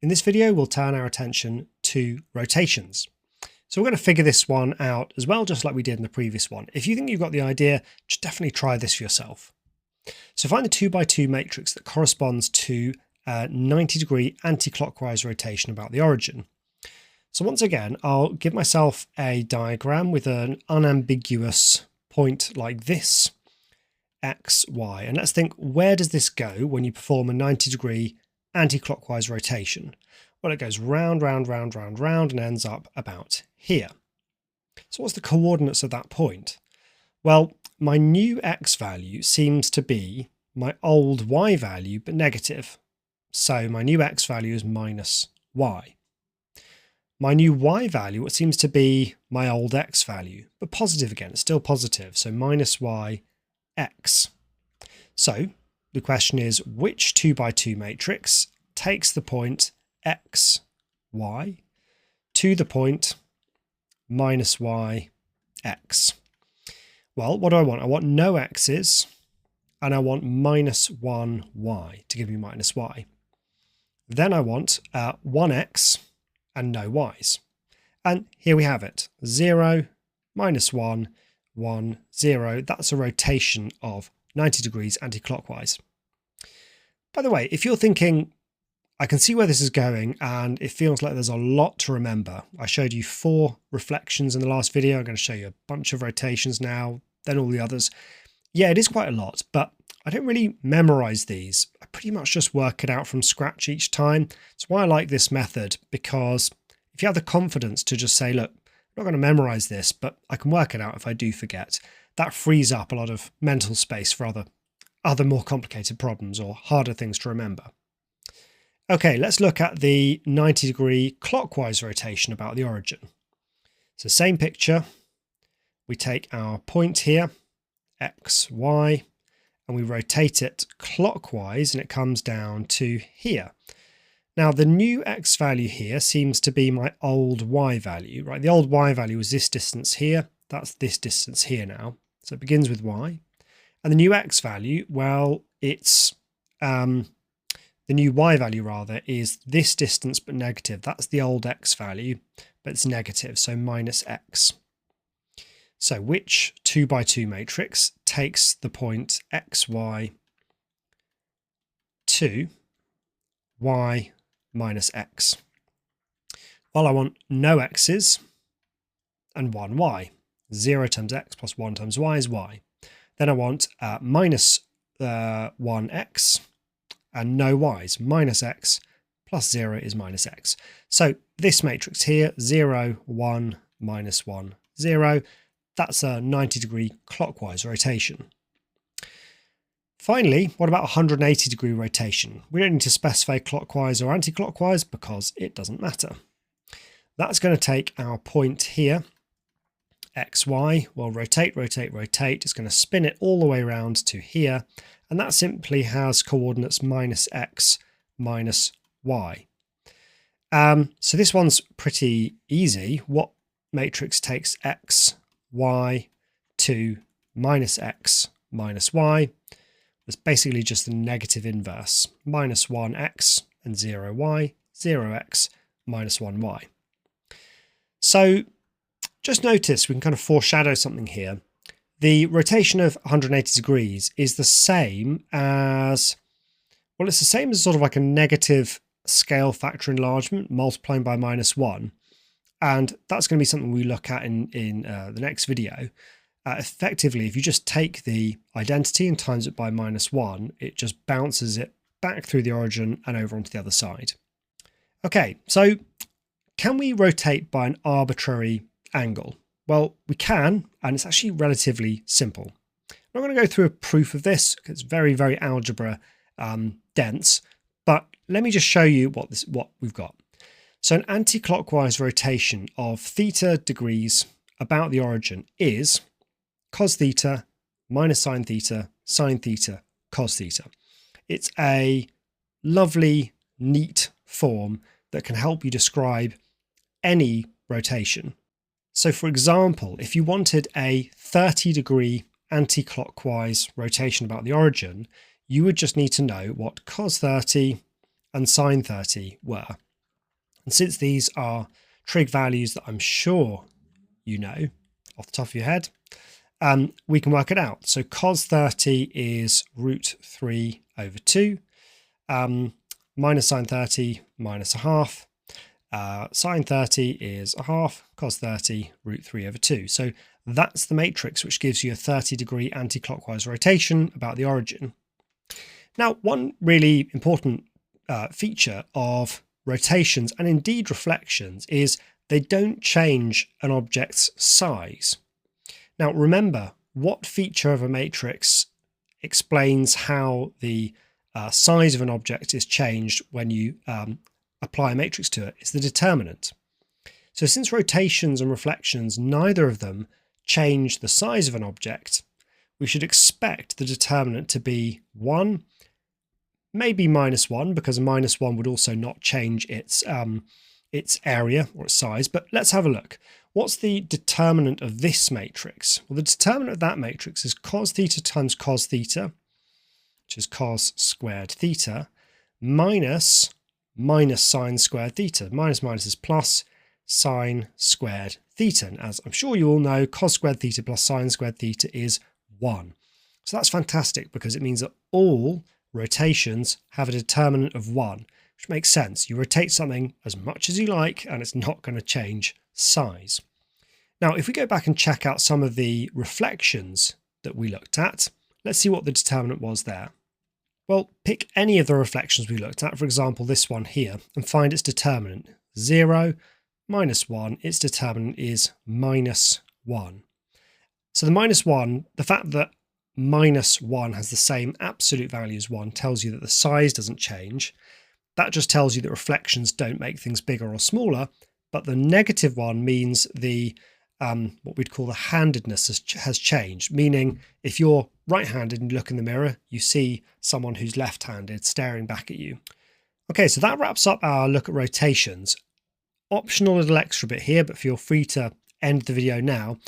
In this video, we'll turn our attention to rotations. So we're going to figure this one out as well, just like we did in the previous one. If you think you've got the idea, just definitely try this for yourself. So find the 2x2 matrix that corresponds to a 90-degree anti-clockwise rotation about the origin. So once again, I'll give myself a diagram with an unambiguous point like this, x, y. And let's think, where does this go when you perform a 90-degree anti-clockwise rotation? Well, it goes round, round, round, round, round, and ends up about here. So what's the coordinates of that point? Well, my new x value seems to be my old y value, but negative. So my new x value is minus y. My new y value, it seems to be my old x value, but positive again, it's still positive. So minus y x. So the question is, which 2x2 matrix takes the point x, y to the point minus y, x? Well, what do I want? I want no x's and I want minus 1y to give me minus y. Then I want 1x and no y's. And here we have it, 0, minus 1, 1, 0. That's a rotation of 90 degrees anti-clockwise. By the way, if you're thinking, I can see where this is going and it feels like there's a lot to remember. I showed you 4 reflections in the last video. I'm going to show you a bunch of rotations now, then all the others. Yeah, it is quite a lot, but I don't really memorize these. I pretty much just work it out from scratch each time. That's why I like this method, because if you have the confidence to just say, look, I'm not going to memorize this, but I can work it out if I do forget, that frees up a lot of mental space for other more complicated problems or harder things to remember. Okay, let's look at the 90-degree clockwise rotation about the origin. So same picture. We take our point here, x, y, and we rotate it clockwise and it comes down to here. Now the new x value here seems to be my old y value, right? The old y value was this distance here. That's this distance here now. So it begins with y. And the new x value, well, it's the new y value rather is this distance but negative. That's the old x value, but it's negative, so minus x. So which 2x2 matrix takes the point x, y to y minus x? Well, I want no x's and 1y. 0 times x plus 1 times y is y. Then I want minus 1x and no y's. Minus x plus 0 is minus x. So this matrix here, 0, 1, minus 1, 0, that's a 90-degree clockwise rotation. Finally, what about a 180-degree rotation? We don't need to specify clockwise or anti-clockwise because it doesn't matter. That's going to take our point here, x, y, well, rotate, rotate, rotate. It's going to spin it all the way around to here, and that simply has coordinates minus x, minus y. So this one's pretty easy. What matrix takes x, y to minus x, minus y? It's basically just the negative inverse, minus 1x and 0y, 0x, minus 1y. So just notice we can kind of foreshadow something here. The rotation of 180 degrees is the same as, well, it's the same as sort of like a negative scale factor enlargement multiplying by minus 1. And that's going to be something we look at in the next video. Effectively, if you just take the identity and times it by minus 1, it just bounces it back through the origin and over onto the other side. Okay, so can we rotate by an arbitrary angle? Well, we can, and it's actually relatively simple. I'm not going to go through a proof of this because it's very, very algebra dense, but let me just show you what we've got. So an anti-clockwise rotation of theta degrees about the origin is cos theta minus sine theta, cos theta. It's a lovely, neat form that can help you describe any rotation. So for example, if you wanted a 30-degree anti-clockwise rotation about the origin, you would just need to know what cos 30 and sine 30 were. And since these are trig values that I'm sure you know off the top of your head, we can work it out. So cos 30 is root 3 over 2, minus sine 30 minus a half. Sine 30 is a half, cos 30 root 3 over 2. So that's the matrix which gives you a 30-degree anti-clockwise rotation about the origin. Now, one really important feature of rotations and indeed reflections is they don't change an object's size. Now, remember, what feature of a matrix explains how the size of an object is changed when you apply a matrix to it? It's the determinant. So since rotations and reflections, neither of them change the size of an object, we should expect the determinant to be 1, maybe -1, because a -1 would also not change its area or its size. But let's have a look. What's the determinant of this matrix? Well, the determinant of that matrix is cos theta times cos theta, which is cos squared theta, minus sine squared theta. Minus is plus, sine squared theta. And as I'm sure you all know, cos squared theta plus sine squared theta is 1. So that's fantastic because it means that all rotations have a determinant of 1, which makes sense. You rotate something as much as you like and it's not going to change size. Now, if we go back and check out some of the reflections that we looked at, let's see what the determinant was there. Well, pick any of the reflections we looked at, for example, this one here, and find its determinant. 0, -1, its determinant is -1. So the -1, the fact that -1 has the same absolute value as 1 tells you that the size doesn't change. That just tells you that reflections don't make things bigger or smaller, but the -1 means the what we'd call the handedness has changed, meaning if you're right-handed and you look in the mirror, you see someone who's left-handed staring back at you. Okay, so that wraps up our look at rotations. Optional little extra bit here, but feel free to end the video now.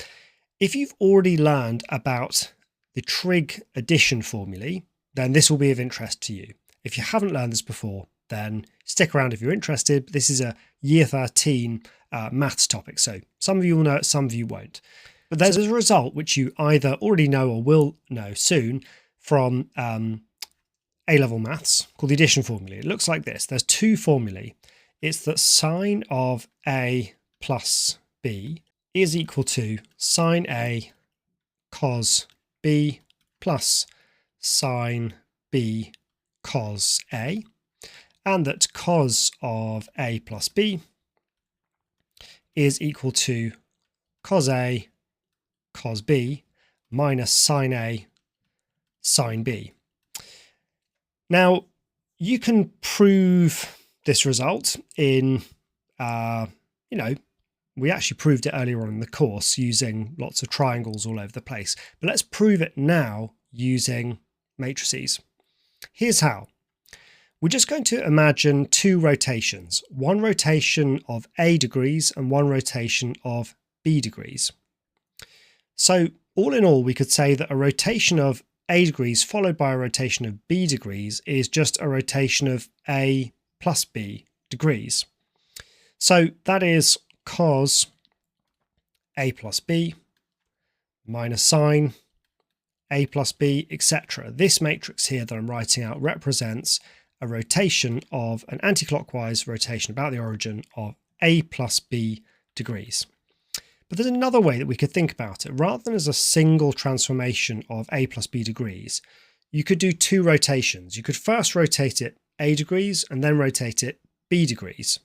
If you've already learned about the trig addition formulae, then this will be of interest to you. If you haven't learned this before, then stick around if you're interested. This is a year 13 maths topic, so some of you will know it, some of you won't. But there's a result which you either already know or will know soon from A-level maths called the addition formula. It looks like this. There's two formulae. It's that sine of A plus B is equal to sine A cos B plus sine B cos A, and that cos of A plus B is equal to cos A cos B minus sine A sine B. Now, you can prove this result in, we actually proved it earlier on in the course using lots of triangles all over the place. But let's prove it now using matrices. Here's how. We're just going to imagine two rotations, one rotation of A degrees and one rotation of B degrees. So all in all, we could say that a rotation of A degrees followed by a rotation of B degrees is just a rotation of A plus B degrees. So that is cos A plus B minus sine A plus B, etc. This matrix here that I'm writing out represents a rotation of an anti-clockwise rotation about the origin of A plus B degrees. But there's another way that we could think about it. Rather than as a single transformation of A plus B degrees, you could do two rotations. You could first rotate it A degrees and then rotate it B degrees.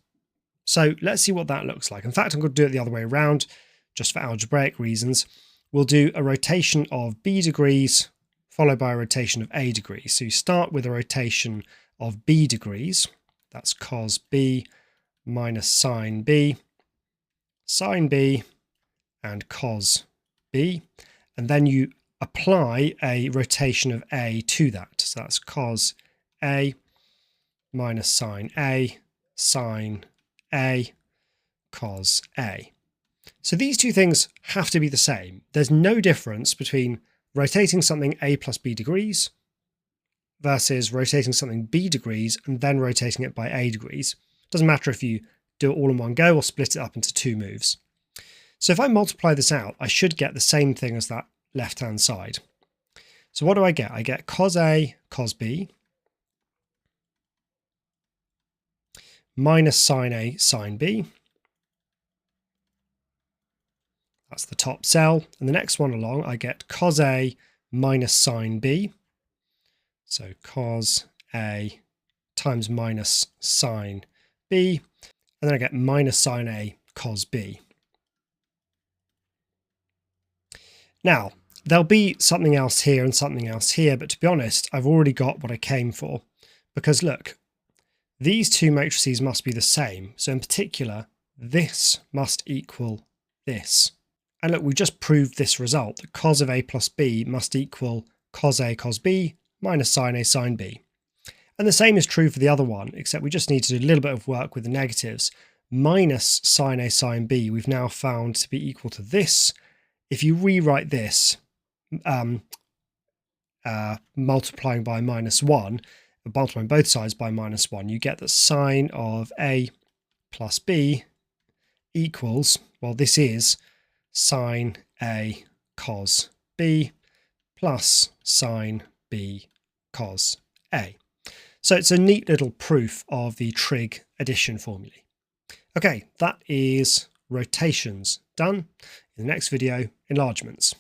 So let's see what that looks like. In fact, I'm going to do it the other way around, just for algebraic reasons. We'll do a rotation of B degrees followed by a rotation of A degrees. So you start with a rotation of B degrees. That's cos B minus sine B, and cos B. And then you apply a rotation of A to that. So that's cos A minus sine A, cos A. So these two things have to be the same. There's no difference between rotating something A plus B degrees versus rotating something B degrees and then rotating it by A degrees. Doesn't matter if you do it all in one go or split it up into 2 moves. So if I multiply this out, I should get the same thing as that left-hand side. So what do I get? I get cos A, cos B, minus sine A, sine B. That's the top cell. And the next one along, I get cos A minus sine B. So cos A times minus sine B. And then I get minus sine A cos B. Now, there'll be something else here and something else here, but to be honest, I've already got what I came for. Because look, these two matrices must be the same. So in particular, this must equal this. And look, we just proved this result, that cos of A plus B must equal cos A cos B minus sine A sine B. And the same is true for the other one, except we just need to do a little bit of work with the negatives. Minus sine A sine B we've now found to be equal to this. If you rewrite this, multiplying by minus 1, multiplying both sides by minus 1, you get that sine of A plus B equals, well, this is sine A cos B plus sine B cos A. So it's a neat little proof of the trig addition formulae. Okay, that is rotations done. In the next video, enlargements.